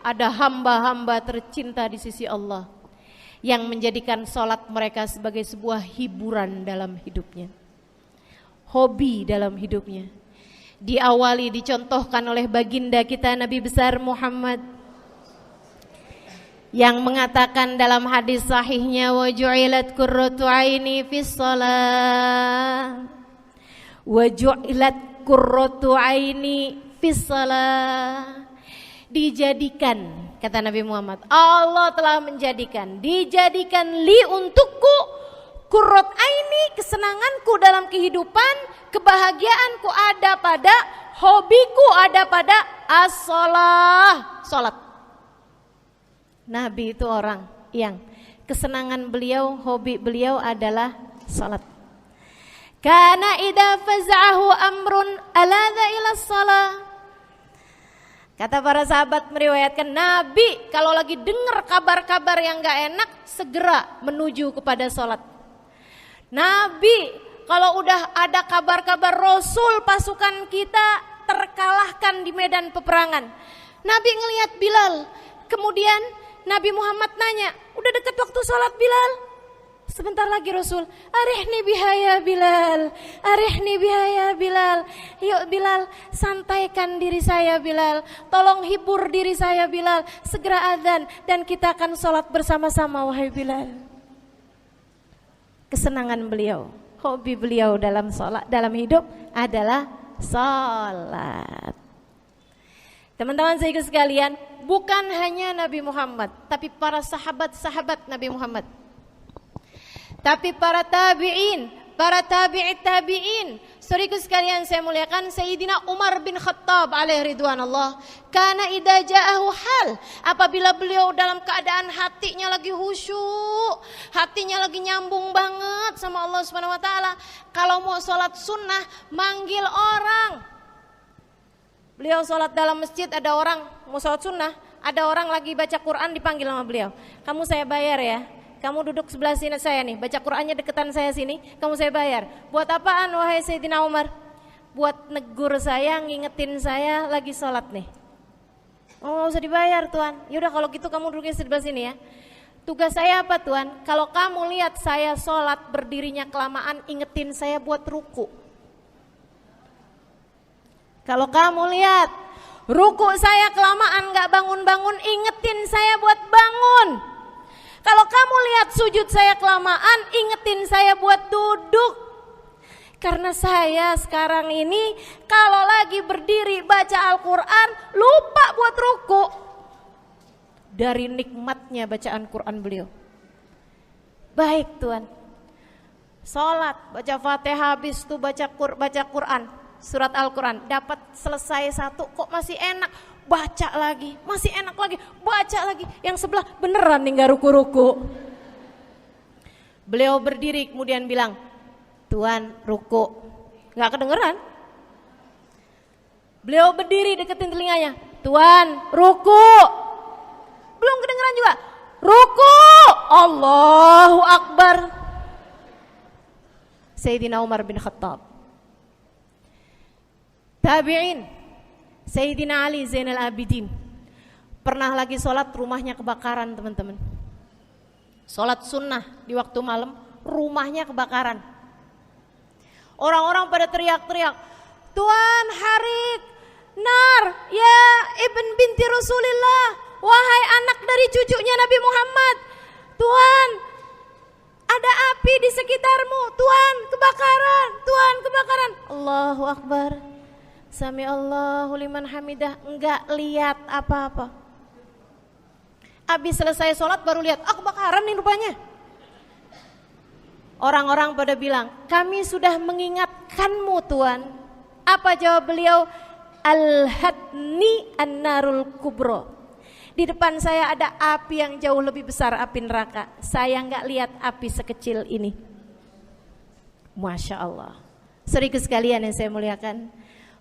ada hamba-hamba tercinta di sisi Allah yang menjadikan sholat mereka sebagai sebuah hiburan dalam hidupnya, hobi dalam hidupnya. Diawali, dicontohkan oleh baginda kita Nabi besar Muhammad yang mengatakan dalam hadis sahihnya, wa ju'ilat qurratu aini fis shalah, wa ju'ilat qurratu aini fis shalah. Dijadikan, kata Nabi Muhammad, Allah telah menjadikan, dijadikan li untukku qurrat aini, kesenanganku dalam kehidupan, kebahagiaanku ada pada, hobiku ada pada as-shalah, salat. Nabi itu orang yang kesenangan beliau, hobi beliau adalah salat. Kana idza faz'ahu amrun aladha ila shalah. Kata para sahabat meriwayatkan, Nabi kalau lagi dengar kabar-kabar yang gak enak segera menuju kepada sholat. Nabi kalau udah ada kabar-kabar Rasul pasukan kita terkalahkan di medan peperangan, Nabi ngelihat Bilal. Kemudian Nabi Muhammad nanya, udah dekat waktu sholat Bilal? Sebentar lagi Rasul, arihni biha ya Bilal, arihni biha ya Bilal. Yuk Bilal, santaikan diri saya Bilal, tolong hibur diri saya Bilal. Segera azan dan kita akan sholat bersama-sama wahai Bilal. Kesenangan beliau, hobi beliau dalam sholat, dalam hidup adalah sholat. Teman-teman saya sekalian, bukan hanya Nabi Muhammad, tapi para sahabat-sahabat Nabi Muhammad, tapi para tabi'in, para tabi'it tabi'in. Saudaraku sekalian saya muliakan, Sayyidina Umar bin Khattab alaihi ridwanullah, kana idza ja'ahu hal, apabila beliau dalam keadaan hatinya lagi khusyuk, hatinya lagi nyambung banget sama Allah Subhanahu wa taala, kalau mau salat sunnah manggil orang. Beliau salat dalam masjid, ada orang mau salat sunnah, ada orang lagi baca Quran dipanggil sama beliau. Kamu saya bayar ya. Kamu duduk sebelah sini saya nih, baca Qur'annya deketan saya sini, kamu saya bayar. Buat apaan wahai Sayyidina Umar? Buat negur saya, ngingetin saya lagi sholat nih. Oh gak usah dibayar Tuan. Yaudah kalau gitu kamu duduknya sebelah sini ya. Tugas saya apa Tuan? Kalau kamu lihat saya sholat berdirinya kelamaan, ingetin saya buat ruku. Kalau kamu lihat ruku saya kelamaan gak bangun-bangun, ingetin saya buat bangun. Kalau kamu lihat sujud saya kelamaan, ingetin saya buat duduk. Karena saya sekarang ini kalau lagi berdiri baca Al-Quran lupa buat ruku. Dari nikmatnya bacaan Quran beliau. Baik Tuan, sholat, baca Fatihah, habis itu baca Quran, surat Al-Quran, dapat selesai satu kok masih enak, baca lagi, masih enak lagi, baca lagi. Yang sebelah beneran nih gak ruku-ruku. Beliau berdiri kemudian bilang, Tuan ruku. Gak kedengeran. Beliau berdiri deketin telinganya, Tuan ruku. Belum kedengeran juga, ruku. Allahu Akbar. Sayyidina Umar bin Khattab. Tabi'in, Sayyidina Ali Zainal Abidin pernah lagi sholat, rumahnya kebakaran teman-teman. Sholat sunnah di waktu malam, rumahnya kebakaran. Orang-orang pada teriak-teriak, Tuan harik, nar, ya ibn binti Rasulillah, wahai anak dari cucunya Nabi Muhammad. Tuan, ada api di sekitarmu, Tuan kebakaran, Tuan kebakaran. Allahu Akbar. Sami Allahu liman hamidah, enggak lihat apa-apa. Habis selesai sholat baru lihat, kebakaran nih rupanya. Orang-orang pada bilang, kami sudah mengingatkanmu Tuan. Apa jawab beliau? Al-hadni an-narul kubro. Di depan saya ada api yang jauh lebih besar, api neraka. Saya enggak lihat api sekecil ini. Masya Allah. Saudaraku sekalian yang saya muliakan,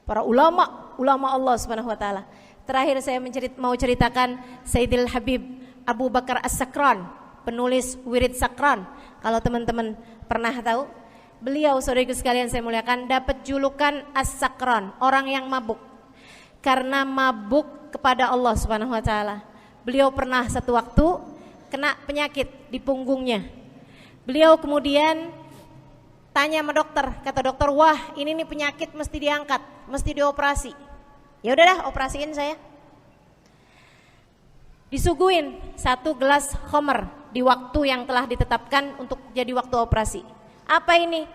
para ulama Allah Subhanahu wa taala. Terakhir saya mau ceritakan Sayyidil Habib Abu Bakar As-Sakran, penulis Wirid Sakran. Kalau teman-teman pernah tahu, beliau saudaraku sekalian saya muliakan dapat julukan As-Sakran, orang yang mabuk. Karena mabuk kepada Allah Subhanahu wa taala. Beliau pernah satu waktu kena penyakit di punggungnya. Beliau kemudian tanya sama dokter, kata dokter, wah ini nih penyakit mesti diangkat, mesti dioperasi. Ya udah dah, operasiin saya. Disuguhin 1 gelas khamr di waktu yang telah ditetapkan untuk jadi waktu operasi. Apa ini?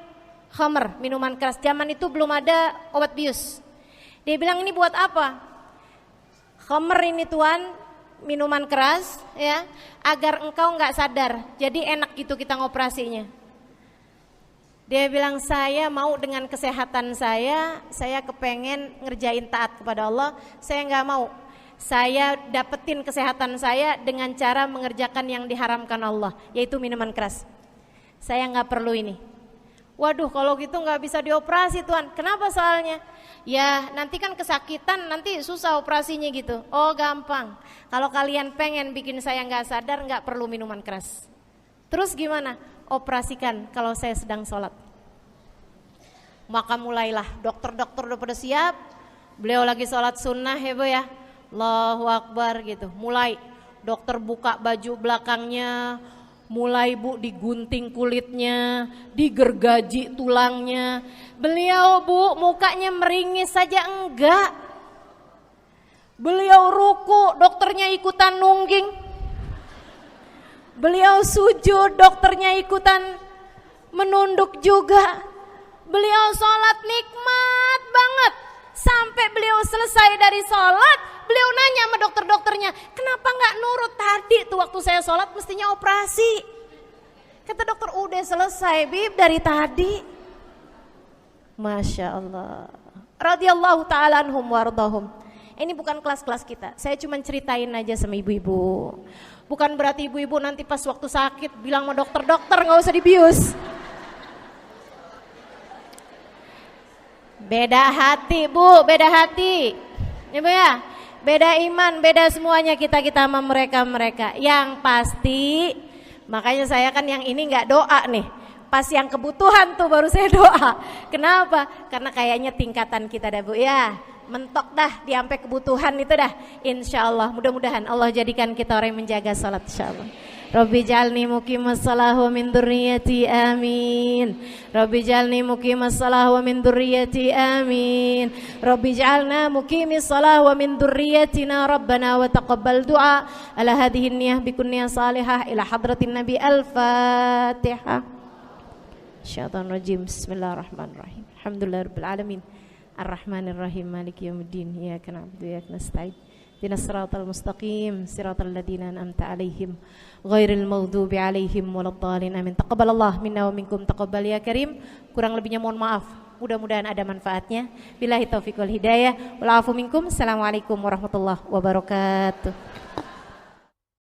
Khamr, minuman keras. Zaman itu belum ada obat bius. Dia bilang, ini buat apa? Khamr ini tuan, minuman keras ya, agar engkau nggak sadar. Jadi enak gitu kita ngoperasinya. Dia bilang, saya mau dengan kesehatan saya kepengen ngerjain taat kepada Allah. Saya nggak mau. Saya dapetin kesehatan saya dengan cara mengerjakan yang diharamkan Allah, yaitu minuman keras. Saya nggak perlu ini. Waduh, kalau gitu nggak bisa dioperasi tuan. Kenapa soalnya? Ya nanti kan kesakitan, nanti susah operasinya gitu. Oh gampang. Kalau kalian pengen bikin saya nggak sadar, nggak perlu minuman keras. Terus gimana? Operasikan kalau saya sedang sholat. Maka mulailah dokter-dokter udah pada siap. Beliau lagi sholat sunnah ya bu ya. Allahu Akbar gitu. Mulai dokter buka baju belakangnya. Mulai bu digunting kulitnya, digergaji tulangnya. Beliau bu mukanya meringis saja enggak. Beliau ruku, dokternya ikutan nungging. Beliau sujud, dokternya ikutan menunduk juga. Beliau sholat nikmat banget. Sampai beliau selesai dari sholat, beliau nanya sama dokter-dokternya, kenapa nggak nurut tadi tuh waktu saya sholat mestinya operasi. Kata dokter, udah selesai bib dari tadi. Masya Allah. Radiyallahu ta'ala anhum wardahum. Ini bukan kelas-kelas kita, saya cuma ceritain aja sama ibu-ibu. Bukan berarti ibu-ibu nanti pas waktu sakit bilang sama dokter-dokter nggak usah dibius. Beda hati bu, beda hati. Ibu ya, beda iman, beda semuanya kita sama mereka. Yang pasti, makanya saya kan yang ini nggak doa nih. Pas yang kebutuhan tuh baru saya doa. Kenapa? Karena kayaknya tingkatan kita dah bu ya. Mentok dah di sampai kebutuhan itu dah. Insya Allah, mudah-mudahan Allah jadikan kita orang yang menjaga salat insya Allah. Rabbi jalni muqimas salah wa min dzurriyyati amin. Rabbi jalni muqimas salah wa min dzurriyyati amin. Rabbi jalna muqimis salah wa min dzurriyyatina rabbana wa taqabbal du'a ala hadhihi niyyah bi kunniyah salihah ila hadratin nabi al-fatihah. Syaitanir rajim. Bismillahirrahmanirrahim. Alhamdulillahirabbil alamin. Ar-rahmanir-rahim. Maliki yaumiddin. Iyyaka na'budu wa iyyaka nasta'in. Ihdinas siratal mustaqim, siratal ladzina an'amta 'alaihim ghairil maghdubi 'alaihim waladdallin. Amin. Taqabbalallah minna wa minkum taqabbal ya karim. Kurang lebihnya mohon maaf. Mudah-mudahan ada manfaatnya. Billahi taufiq wal hidayah. Wal afu minkum. Assalamualaikum warahmatullahi wabarakatuh.